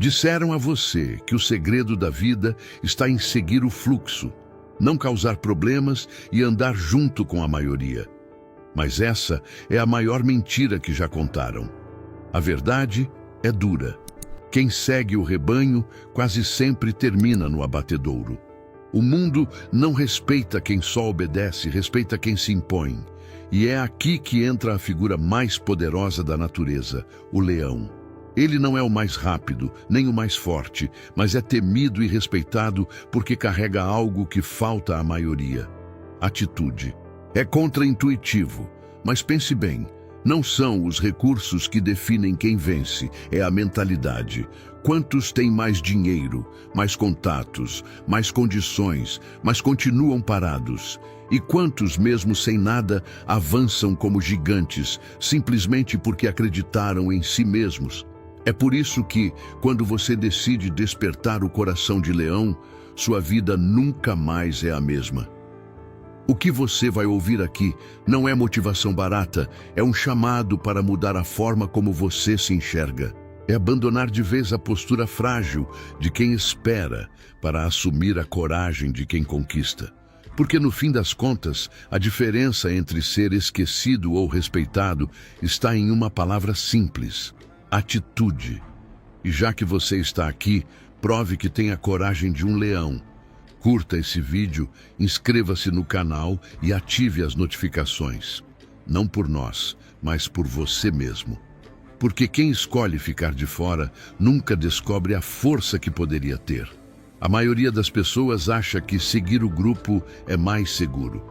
Disseram a você que o segredo da vida está em seguir o fluxo, não causar problemas e andar junto com a maioria. Mas essa é a maior mentira que já contaram. A verdade é dura. Quem segue o rebanho quase sempre termina no abatedouro. O mundo não respeita quem só obedece, respeita quem se impõe. E é aqui que entra a figura mais poderosa da natureza, o leão. Ele não é o mais rápido, nem o mais forte, mas é temido e respeitado porque carrega algo que falta à maioria: atitude. É contraintuitivo, mas pense bem, não são os recursos que definem quem vence, é a mentalidade. Quantos têm mais dinheiro, mais contatos, mais condições, mas continuam parados? E quantos, mesmo sem nada, avançam como gigantes, simplesmente porque acreditaram em si mesmos? É por isso que, quando você decide despertar o coração de leão, sua vida nunca mais é a mesma. O que você vai ouvir aqui não é motivação barata, é um chamado para mudar a forma como você se enxerga. É abandonar de vez a postura frágil de quem espera para assumir a coragem de quem conquista. Porque no fim das contas, a diferença entre ser esquecido ou respeitado está em uma palavra simples: atitude. E já que você está aqui, prove que tem a coragem de um leão. Curta esse vídeo, inscreva-se no canal e ative as notificações. Não por nós, mas por você mesmo. Porque quem escolhe ficar de fora nunca descobre a força que poderia ter. A maioria das pessoas acha que seguir o grupo é mais seguro.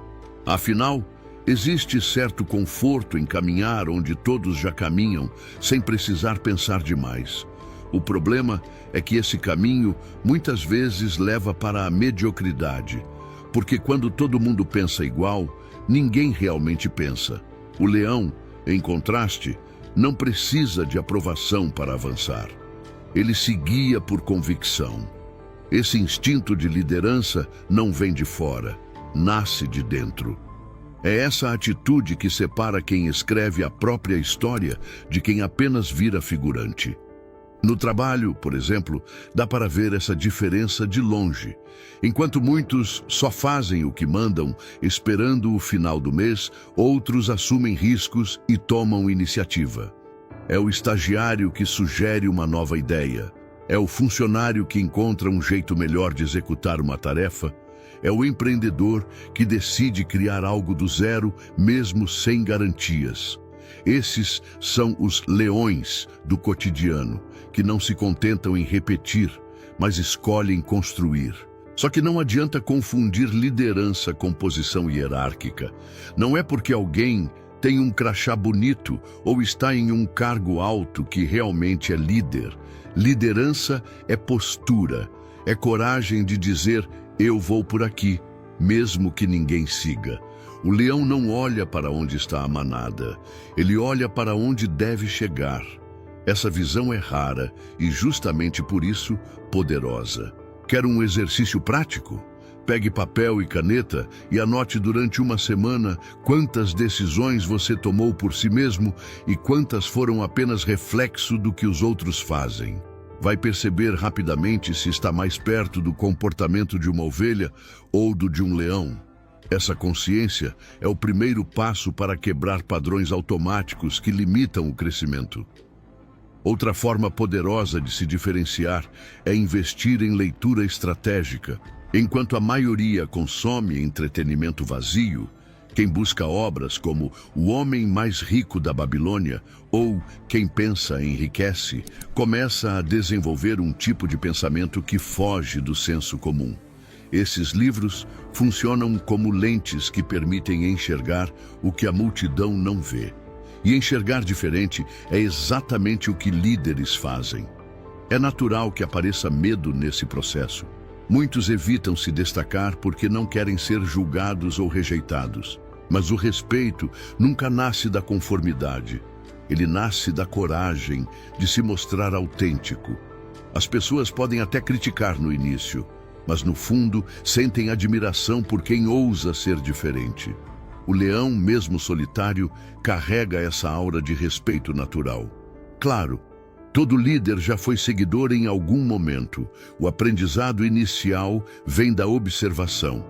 Afinal, existe certo conforto em caminhar onde todos já caminham, sem precisar pensar demais. O problema é que esse caminho muitas vezes leva para a mediocridade, porque quando todo mundo pensa igual, ninguém realmente pensa. O leão, em contraste, não precisa de aprovação para avançar. Ele se guia por convicção. Esse instinto de liderança não vem de fora, nasce de dentro. É essa atitude que separa quem escreve a própria história de quem apenas vira figurante. No trabalho, por exemplo, dá para ver essa diferença de longe. Enquanto muitos só fazem o que mandam, esperando o final do mês, outros assumem riscos e tomam iniciativa. É o estagiário que sugere uma nova ideia. É o funcionário que encontra um jeito melhor de executar uma tarefa. É o empreendedor que decide criar algo do zero, mesmo sem garantias. Esses são os leões do cotidiano, que não se contentam em repetir, mas escolhem construir. Só que não adianta confundir liderança com posição hierárquica. Não é porque alguém tem um crachá bonito ou está em um cargo alto que realmente é líder. Liderança é postura, é coragem de dizer: eu vou por aqui, mesmo que ninguém siga. O leão não olha para onde está a manada, ele olha para onde deve chegar. Essa visão é rara e, justamente por isso, poderosa. Quer um exercício prático? Pegue papel e caneta e anote durante uma semana quantas decisões você tomou por si mesmo e quantas foram apenas reflexo do que os outros fazem. Vai perceber rapidamente se está mais perto do comportamento de uma ovelha ou do de um leão. Essa consciência é o primeiro passo para quebrar padrões automáticos que limitam o crescimento. Outra forma poderosa de se diferenciar é investir em leitura estratégica. Enquanto a maioria consome entretenimento vazio, quem busca obras como O Homem Mais Rico da Babilônia ou Quem Pensa Enriquece, começa a desenvolver um tipo de pensamento que foge do senso comum. Esses livros funcionam como lentes que permitem enxergar o que a multidão não vê. E enxergar diferente é exatamente o que líderes fazem. É natural que apareça medo nesse processo. Muitos evitam se destacar porque não querem ser julgados ou rejeitados. Mas o respeito nunca nasce da conformidade. Ele nasce da coragem de se mostrar autêntico. As pessoas podem até criticar no início, mas no fundo sentem admiração por quem ousa ser diferente. O leão, mesmo solitário, carrega essa aura de respeito natural. Claro, Todo líder já foi seguidor em algum momento. O aprendizado inicial vem da observação.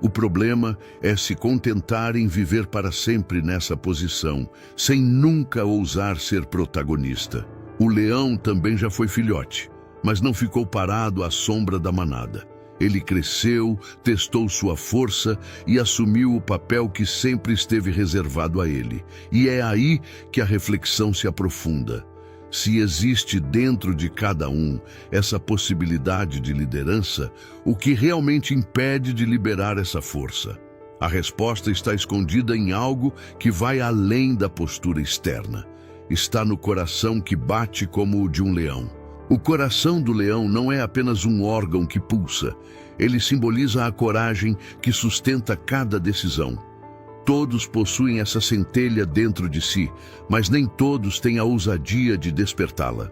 O problema é se contentar em viver para sempre nessa posição, sem nunca ousar ser protagonista. O leão também já foi filhote, mas não ficou parado à sombra da manada. Ele cresceu, testou sua força e assumiu o papel que sempre esteve reservado a ele. E é aí que a reflexão se aprofunda. Se existe dentro de cada um essa possibilidade de liderança, o que realmente impede de liberar essa força? A resposta está escondida em algo que vai além da postura externa. Está no coração que bate como o de um leão. O coração do leão não é apenas um órgão que pulsa. Ele simboliza a coragem que sustenta cada decisão. Todos possuem essa centelha dentro de si, mas nem todos têm a ousadia de despertá-la.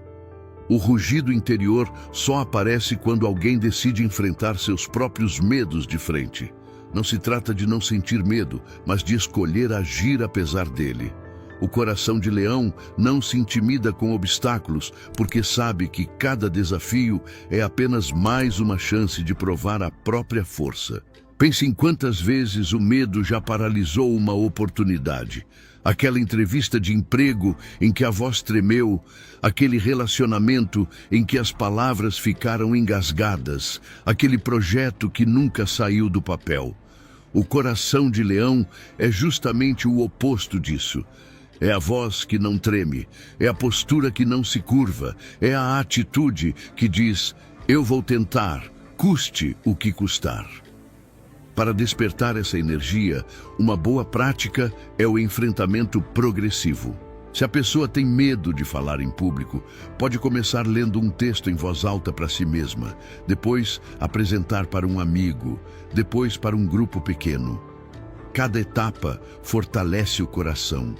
O rugido interior só aparece quando alguém decide enfrentar seus próprios medos de frente. Não se trata de não sentir medo, mas de escolher agir apesar dele. O coração de leão não se intimida com obstáculos, porque sabe que cada desafio é apenas mais uma chance de provar a própria força. Pense em quantas vezes o medo já paralisou uma oportunidade. Aquela entrevista de emprego em que a voz tremeu, aquele relacionamento em que as palavras ficaram engasgadas, aquele projeto que nunca saiu do papel. O coração de leão é justamente o oposto disso. É a voz que não treme, é a postura que não se curva, é a atitude que diz: eu vou tentar, custe o que custar. Para despertar essa energia, uma boa prática é o enfrentamento progressivo. Se a pessoa tem medo de falar em público, pode começar lendo um texto em voz alta para si mesma, depois apresentar para um amigo, depois para um grupo pequeno. Cada etapa fortalece o coração,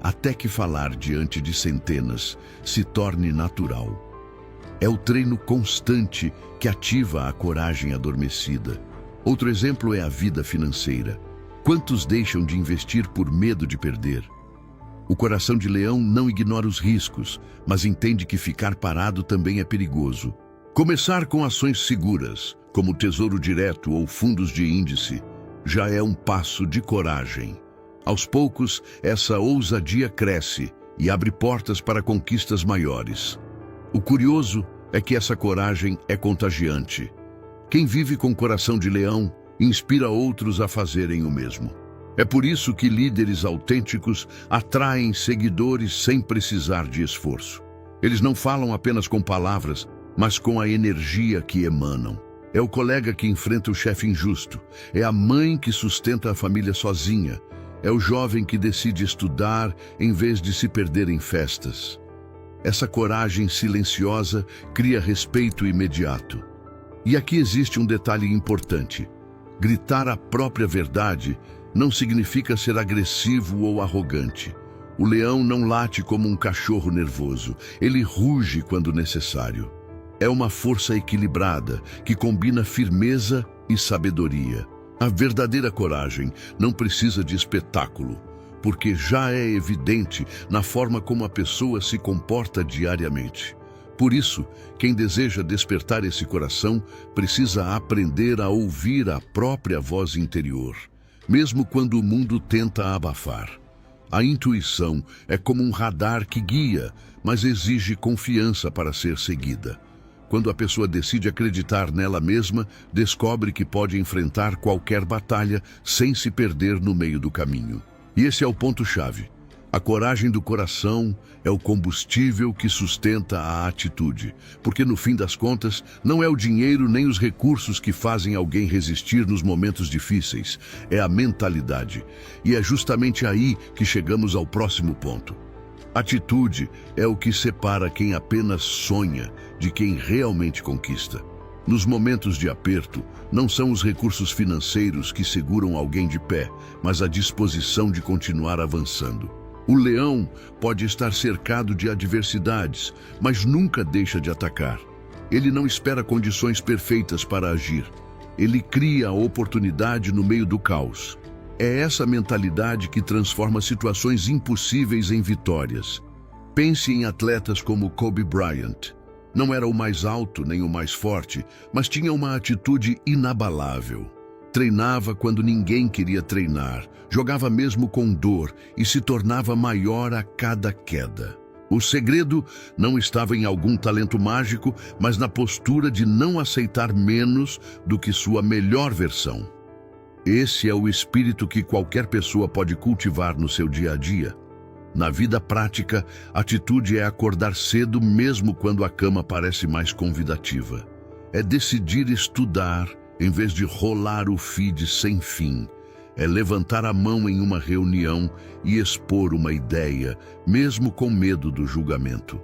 até que falar diante de centenas se torne natural. É o treino constante que ativa a coragem adormecida. Outro exemplo é a vida financeira. Quantos deixam de investir por medo de perder? O coração de leão não ignora os riscos, mas entende que ficar parado também é perigoso. Começar com ações seguras, como Tesouro Direto ou fundos de índice, já é um passo de coragem. Aos poucos, essa ousadia cresce e abre portas para conquistas maiores. O curioso é que essa coragem é contagiante. Quem vive com coração de leão inspira outros a fazerem o mesmo. É por isso que líderes autênticos atraem seguidores sem precisar de esforço. Eles não falam apenas com palavras, mas com a energia que emanam. É o colega que enfrenta o chefe injusto. É a mãe que sustenta a família sozinha. É o jovem que decide estudar em vez de se perder em festas. Essa coragem silenciosa cria respeito imediato. E aqui existe um detalhe importante. Gritar a própria verdade não significa ser agressivo ou arrogante. O leão não late como um cachorro nervoso. Ele ruge quando necessário. É uma força equilibrada que combina firmeza e sabedoria. A verdadeira coragem não precisa de espetáculo, porque já é evidente na forma como a pessoa se comporta diariamente. Por isso, quem deseja despertar esse coração precisa aprender a ouvir a própria voz interior, mesmo quando o mundo tenta abafar. A intuição é como um radar que guia, mas exige confiança para ser seguida. Quando a pessoa decide acreditar nela mesma, descobre que pode enfrentar qualquer batalha sem se perder no meio do caminho. E esse é o ponto-chave. A coragem do coração é o combustível que sustenta a atitude, porque no fim das contas, não é o dinheiro nem os recursos que fazem alguém resistir nos momentos difíceis, é a mentalidade. E é justamente aí que chegamos ao próximo ponto. Atitude é o que separa quem apenas sonha de quem realmente conquista. Nos momentos de aperto, não são os recursos financeiros que seguram alguém de pé, mas a disposição de continuar avançando. O leão pode estar cercado de adversidades, mas nunca deixa de atacar. Ele não espera condições perfeitas para agir. Ele cria a oportunidade no meio do caos. É essa mentalidade que transforma situações impossíveis em vitórias. Pense em atletas como Kobe Bryant. Não era o mais alto nem o mais forte, mas tinha uma atitude inabalável. Treinava quando ninguém queria treinar, jogava mesmo com dor e se tornava maior a cada queda. O segredo não estava em algum talento mágico, mas na postura de não aceitar menos do que sua melhor versão. Esse é o espírito que qualquer pessoa pode cultivar no seu dia a dia. Na vida prática, a atitude é acordar cedo mesmo quando a cama parece mais convidativa. É decidir estudar em vez de rolar o feed sem fim. É levantar a mão em uma reunião e expor uma ideia, mesmo com medo do julgamento.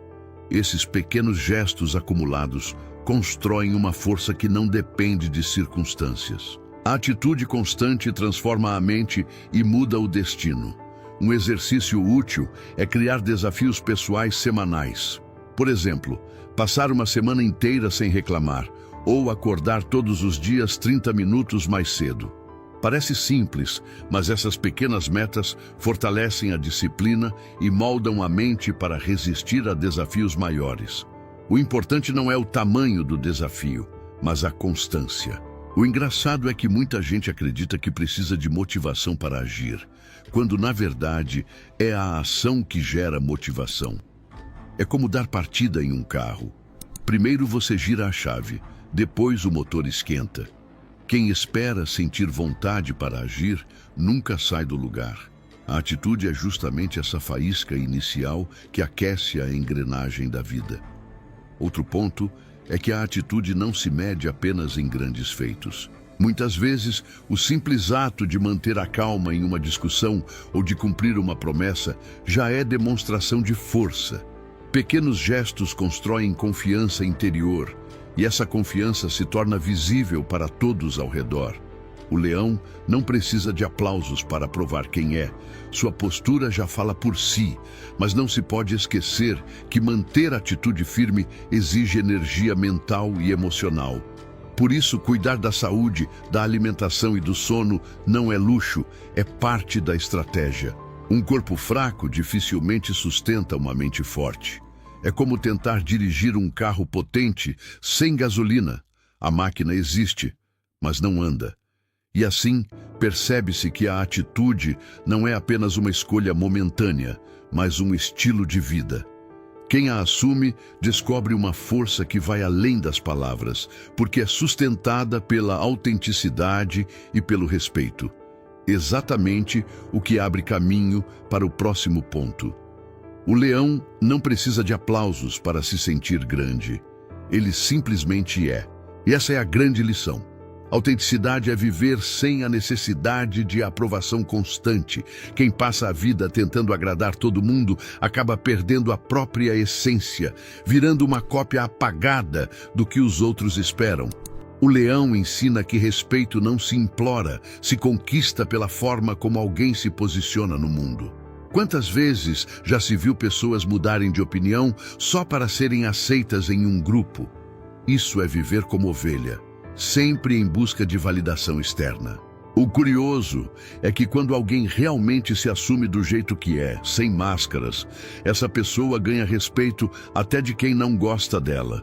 Esses pequenos gestos acumulados constroem uma força que não depende de circunstâncias. A atitude constante transforma a mente e muda o destino. Um exercício útil é criar desafios pessoais semanais. Por exemplo, passar uma semana inteira sem reclamar ou acordar todos os dias 30 minutos mais cedo. Parece simples, mas essas pequenas metas fortalecem a disciplina e moldam a mente para resistir a desafios maiores. O importante não é o tamanho do desafio, mas a constância. O engraçado é que muita gente acredita que precisa de motivação para agir, quando na verdade é a ação que gera motivação. É como dar partida em um carro. Primeiro você gira a chave, depois o motor esquenta. Quem espera sentir vontade para agir nunca sai do lugar. A atitude é justamente essa faísca inicial que aquece a engrenagem da vida. Outro ponto é que a atitude não se mede apenas em grandes feitos. Muitas vezes, o simples ato de manter a calma em uma discussão ou de cumprir uma promessa já é demonstração de força. Pequenos gestos constroem confiança interior e essa confiança se torna visível para todos ao redor. O leão não precisa de aplausos para provar quem é. Sua postura já fala por si, mas não se pode esquecer que manter a atitude firme exige energia mental e emocional. Por isso, cuidar da saúde, da alimentação e do sono não é luxo, é parte da estratégia. Um corpo fraco dificilmente sustenta uma mente forte. É como tentar dirigir um carro potente sem gasolina. A máquina existe, mas não anda. E assim, percebe-se que a atitude não é apenas uma escolha momentânea, mas um estilo de vida. Quem a assume descobre uma força que vai além das palavras, porque é sustentada pela autenticidade e pelo respeito. Exatamente o que abre caminho para o próximo ponto. O leão não precisa de aplausos para se sentir grande. Ele simplesmente é. E essa é a grande lição. Autenticidade é viver sem a necessidade de aprovação constante. Quem passa a vida tentando agradar todo mundo acaba perdendo a própria essência, virando uma cópia apagada do que os outros esperam. O leão ensina que respeito não se implora, se conquista pela forma como alguém se posiciona no mundo. Quantas vezes já se viu pessoas mudarem de opinião só para serem aceitas em um grupo? Isso é viver como ovelha, sempre em busca de validação externa. O curioso é que quando alguém realmente se assume do jeito que é, sem máscaras, essa pessoa ganha respeito até de quem não gosta dela.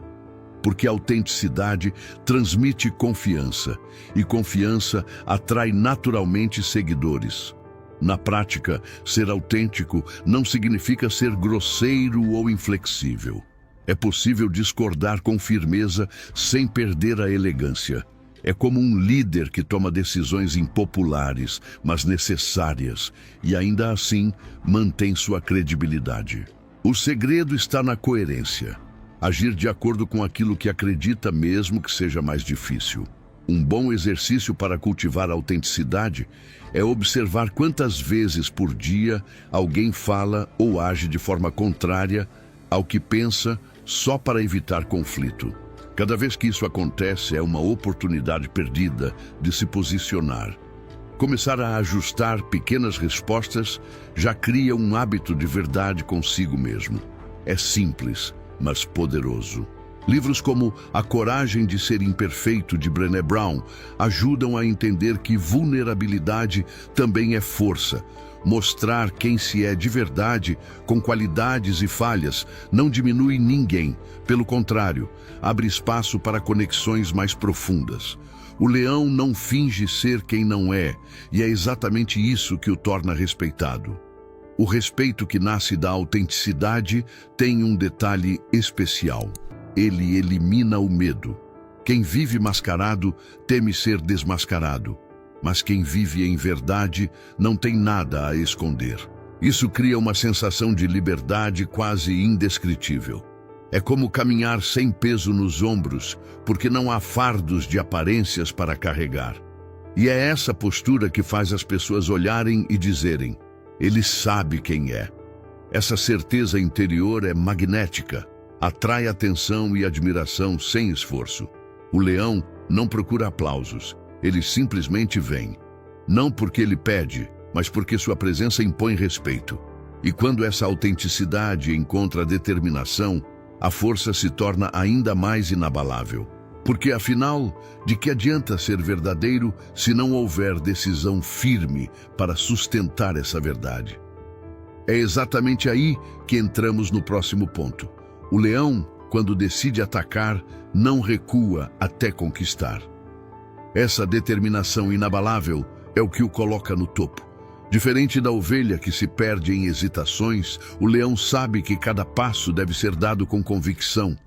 Porque a autenticidade transmite confiança, e confiança atrai naturalmente seguidores. Na prática, ser autêntico não significa ser grosseiro ou inflexível. É possível discordar com firmeza sem perder a elegância. É como um líder que toma decisões impopulares, mas necessárias, e ainda assim mantém sua credibilidade. O segredo está na coerência. Agir de acordo com aquilo que acredita, mesmo que seja mais difícil. Um bom exercício para cultivar a autenticidade é observar quantas vezes por dia alguém fala ou age de forma contrária ao que pensa só para evitar conflito. Cada vez que isso acontece, é uma oportunidade perdida de se posicionar. Começar a ajustar pequenas respostas já cria um hábito de verdade consigo mesmo. É simples, mas poderoso. Livros como A Coragem de Ser Imperfeito, de Brené Brown, ajudam a entender que vulnerabilidade também é força. Mostrar quem se é de verdade, com qualidades e falhas, não diminui ninguém. Pelo contrário, abre espaço para conexões mais profundas. O leão não finge ser quem não é, e é exatamente isso que o torna respeitado. O respeito que nasce da autenticidade tem um detalhe especial. Ele elimina o medo. Quem vive mascarado teme ser desmascarado. Mas quem vive em verdade não tem nada a esconder. Isso cria uma sensação de liberdade quase indescritível. É como caminhar sem peso nos ombros, porque não há fardos de aparências para carregar. E é essa postura que faz as pessoas olharem e dizerem: ele sabe quem é. Essa certeza interior é magnética, atrai atenção e admiração sem esforço. O leão não procura aplausos. Ele simplesmente vem, não porque ele pede, mas porque sua presença impõe respeito. E quando essa autenticidade encontra determinação, a força se torna ainda mais inabalável. Porque, afinal, de que adianta ser verdadeiro se não houver decisão firme para sustentar essa verdade? É exatamente aí que entramos no próximo ponto. O leão, quando decide atacar, não recua até conquistar. Essa determinação inabalável é o que o coloca no topo. Diferente da ovelha que se perde em hesitações, o leão sabe que cada passo deve ser dado com convicção.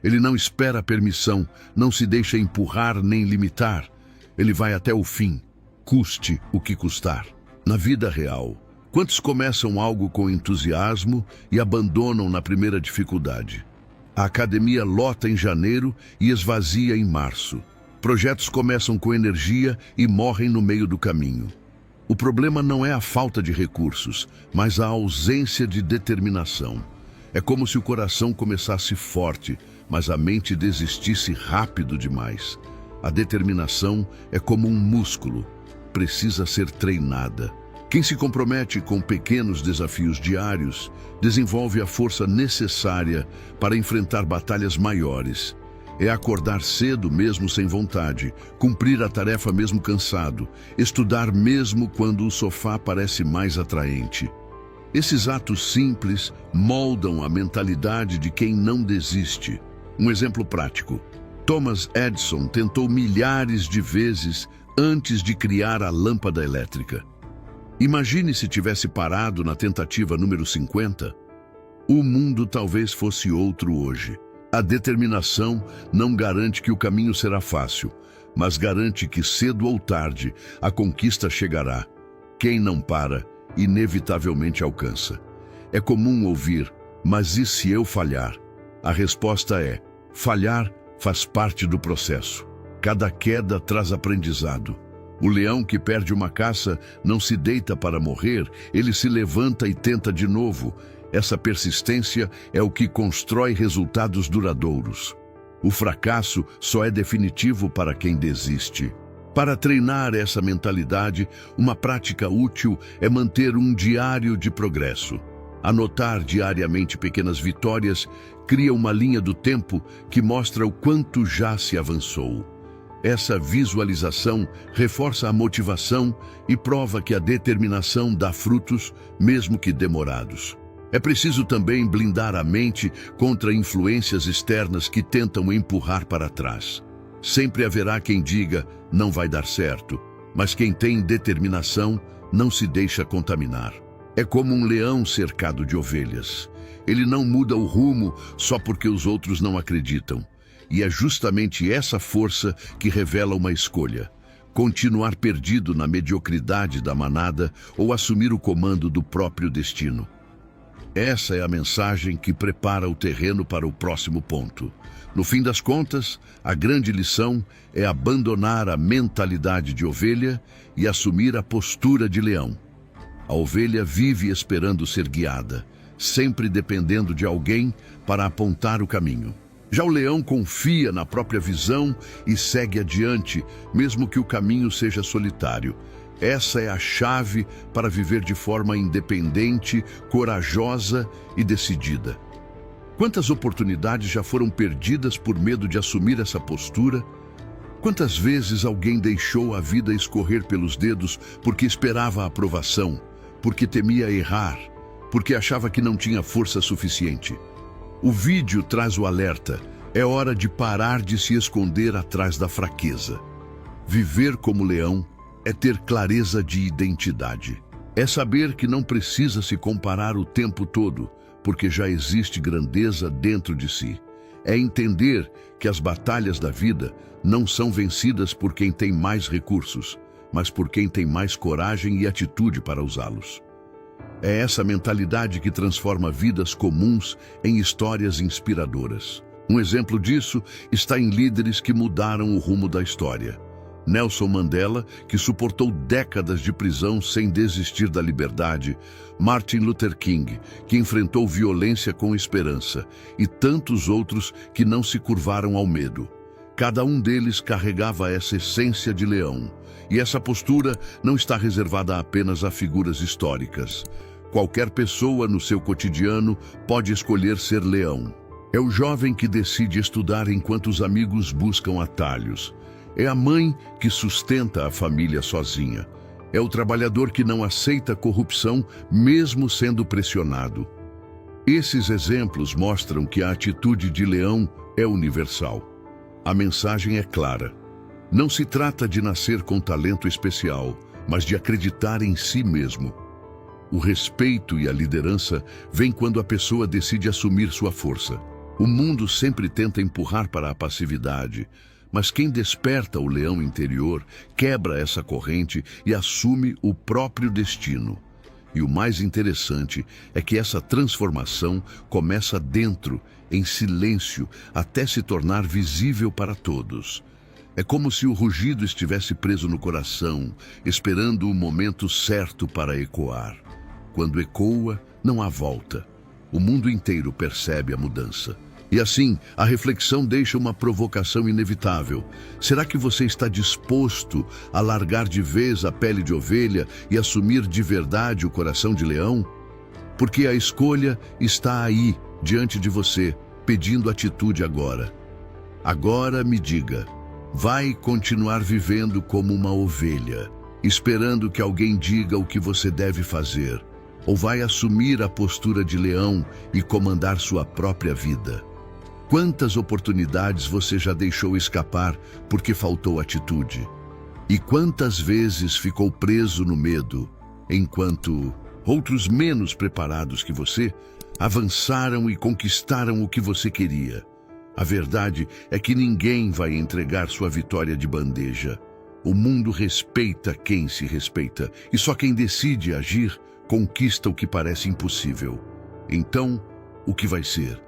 Ele não espera permissão, não se deixa empurrar nem limitar. Ele vai até o fim, custe o que custar. Na vida real, quantos começam algo com entusiasmo e abandonam na primeira dificuldade? A academia lota em janeiro e esvazia em março. Projetos começam com energia e morrem no meio do caminho. O problema não é a falta de recursos, mas a ausência de determinação. É como se o coração começasse forte, mas a mente desistisse rápido demais. A determinação é como um músculo, precisa ser treinada. Quem se compromete com pequenos desafios diários desenvolve a força necessária para enfrentar batalhas maiores. É acordar cedo mesmo sem vontade, cumprir a tarefa mesmo cansado, estudar mesmo quando o sofá parece mais atraente. Esses atos simples moldam a mentalidade de quem não desiste. Um exemplo prático: Thomas Edison tentou milhares de vezes antes de criar a lâmpada elétrica. Imagine se tivesse parado na tentativa número 50. O mundo talvez fosse outro hoje. A determinação não garante que o caminho será fácil, mas garante que cedo ou tarde a conquista chegará. Quem não para, inevitavelmente alcança. É comum ouvir: mas e se eu falhar? A resposta é: falhar faz parte do processo. Cada queda traz aprendizado. O leão que perde uma caça não se deita para morrer, ele se levanta e tenta de novo. Essa persistência é o que constrói resultados duradouros. O fracasso só é definitivo para quem desiste. Para treinar essa mentalidade, uma prática útil é manter um diário de progresso. Anotar diariamente pequenas vitórias cria uma linha do tempo que mostra o quanto já se avançou. Essa visualização reforça a motivação e prova que a determinação dá frutos, mesmo que demorados. É preciso também blindar a mente contra influências externas que tentam empurrar para trás. Sempre haverá quem diga: não vai dar certo, mas quem tem determinação não se deixa contaminar. É como um leão cercado de ovelhas. Ele não muda o rumo só porque os outros não acreditam. E é justamente essa força que revela uma escolha: continuar perdido na mediocridade da manada ou assumir o comando do próprio destino. Essa é a mensagem que prepara o terreno para o próximo ponto. No fim das contas, a grande lição é abandonar a mentalidade de ovelha e assumir a postura de leão. A ovelha vive esperando ser guiada, sempre dependendo de alguém para apontar o caminho. Já o leão confia na própria visão e segue adiante, mesmo que o caminho seja solitário. Essa é a chave para viver de forma independente, corajosa e decidida. Quantas oportunidades já foram perdidas por medo de assumir essa postura? Quantas vezes alguém deixou a vida escorrer pelos dedos porque esperava a aprovação, porque temia errar, porque achava que não tinha força suficiente. O vídeo traz o alerta: é hora de parar de se esconder atrás da fraqueza. Viver como leão é ter clareza de identidade. É saber que não precisa se comparar o tempo todo, porque já existe grandeza dentro de si. É entender que as batalhas da vida não são vencidas por quem tem mais recursos, mas por quem tem mais coragem e atitude para usá-los. É essa mentalidade que transforma vidas comuns em histórias inspiradoras. Um exemplo disso está em líderes que mudaram o rumo da história. Nelson Mandela, que suportou décadas de prisão sem desistir da liberdade; Martin Luther King, que enfrentou violência com esperança; e tantos outros que não se curvaram ao medo. Cada um deles carregava essa essência de leão. E essa postura não está reservada apenas a figuras históricas. Qualquer pessoa no seu cotidiano pode escolher ser leão. É o jovem que decide estudar enquanto os amigos buscam atalhos. É a mãe que sustenta a família sozinha. É o trabalhador que não aceita corrupção, mesmo sendo pressionado. Esses exemplos mostram que a atitude de leão é universal. A mensagem é clara. Não se trata de nascer com talento especial, mas de acreditar em si mesmo. O respeito e a liderança vêm quando a pessoa decide assumir sua força. O mundo sempre tenta empurrar para a passividade, mas quem desperta o leão interior quebra essa corrente e assume o próprio destino. E o mais interessante é que essa transformação começa dentro, em silêncio, até se tornar visível para todos. É como se o rugido estivesse preso no coração, esperando o momento certo para ecoar. Quando ecoa, não há volta. O mundo inteiro percebe a mudança. E assim, a reflexão deixa uma provocação inevitável. Será que você está disposto a largar de vez a pele de ovelha e assumir de verdade o coração de leão? Porque a escolha está aí, diante de você, pedindo atitude agora. Agora me diga, vai continuar vivendo como uma ovelha, esperando que alguém diga o que você deve fazer? Ou vai assumir a postura de leão e comandar sua própria vida? Quantas oportunidades você já deixou escapar porque faltou atitude? E quantas vezes ficou preso no medo, enquanto outros menos preparados que você avançaram e conquistaram o que você queria? A verdade é que ninguém vai entregar sua vitória de bandeja. O mundo respeita quem se respeita, e só quem decide agir conquista o que parece impossível. Então, o que vai ser?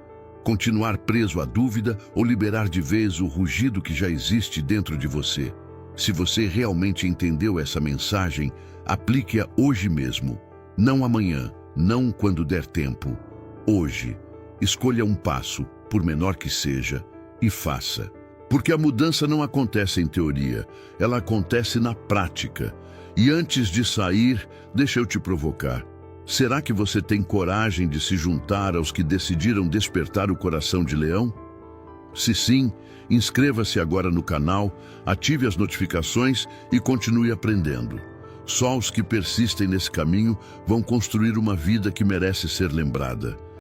Continuar preso à dúvida ou liberar de vez o rugido que já existe dentro de você? Se você realmente entendeu essa mensagem, aplique-a hoje mesmo. Não amanhã, não quando der tempo. Hoje, escolha um passo, por menor que seja, e faça. Porque a mudança não acontece em teoria, ela acontece na prática. E antes de sair, deixa eu te provocar. Será que você tem coragem de se juntar aos que decidiram despertar o coração de leão? Se sim, inscreva-se agora no canal, ative as notificações e continue aprendendo. Só os que persistem nesse caminho vão construir uma vida que merece ser lembrada.